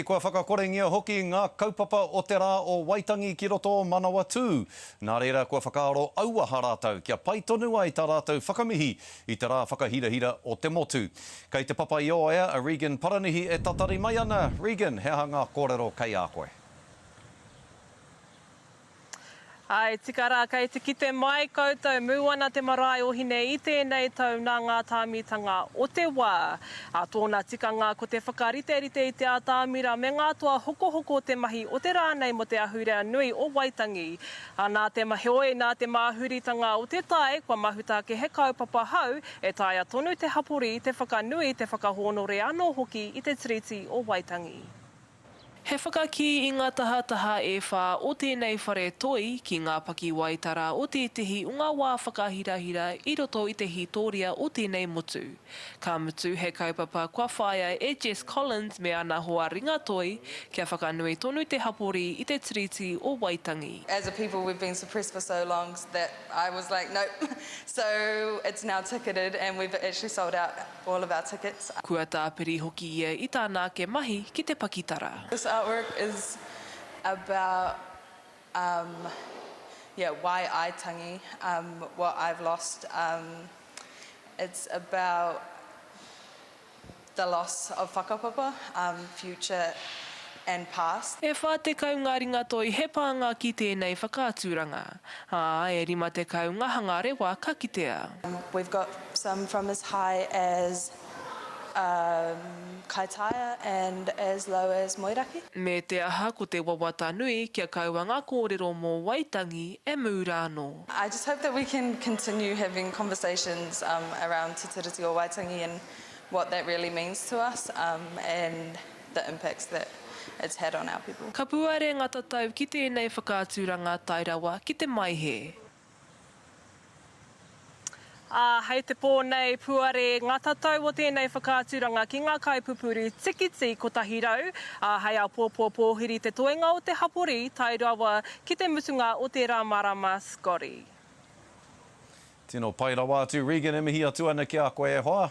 Kua whakakorengia hoki ngā kaupapa o te rā o Waitangi ki roto o Manawatū. Nā reira kua whakaaro auaha rātou kia pai tonu ai tā rātou whakamihi i te rā whakahirahira o te motu. Kei te papa i o ea, a Regan Paranihi e tatari mai ana. Regan, hea ngā kōrero kei a koe. Ai, tika rā, kei te kite mai koutou, mūana te marae o hine i tēnei tau nā ngā tāmitanga o te wā. Tōna tikanga ko te whakarite-rite i te ātāmira me ngā toa hoko te mahi o te rānei mo te ahurea nui o Waitangi. Nā te maheoe, nā te māhuritanga o te tae, kua mahuta ke he kaupapa hau, e taia tonu te hapori, te whakanui, te whakahonore anō hoki i te tiriti o Waitangi. He whakaki i ngā tahataha e whā o tēnei whare toi ki ngā paki waitara o te tehi o ngā wā whakahirahira i roto i te hitoria o tēnei motu. Ka mutu he kaupapa kua whaia e Jess Collins me ana hoa ringa toi kia whakanui tonu te hapori i te tiriti o Waitangi. As a people, we've been suppressed for so long that I was like, nope. So it's now ticketed and we've actually sold out all of our tickets. Kua tāpiri hoki ia i tāna ke mahi ki te pakitara. This artwork is about, why Waitangi, what I've lost. It's about the loss of whakapapa, future and past. E whā te kaunga ringa toi he pānga ki tēnei whakāturanga. E rima te kaunga hanga rewa ka kitea. We've got some from as high as Kaitaia and as low as Moiraki. Me te aha ko te wawata nui kia kaua ngā kōrero mō Waitangi e mūra anō. I just hope that we can continue having conversations around Te Tiriti o Waitangi and what that really means to us and the impacts that it's had on our people. Ka puare ngā tatau ki tēnei whakāturanga tairawa ki te maihe. Hei te pōnei puare ngā tatau o tēnei whakāturanga ki ngā kaipupuri tikiti ko tahirau. Hei a pōpōpōhiri te toenga o te hapori, tai rawa ki te mutunga o te Ramarama Scotty. Tino pai rawa atu, Regan, e mihi atu ana ki a koe e hoa.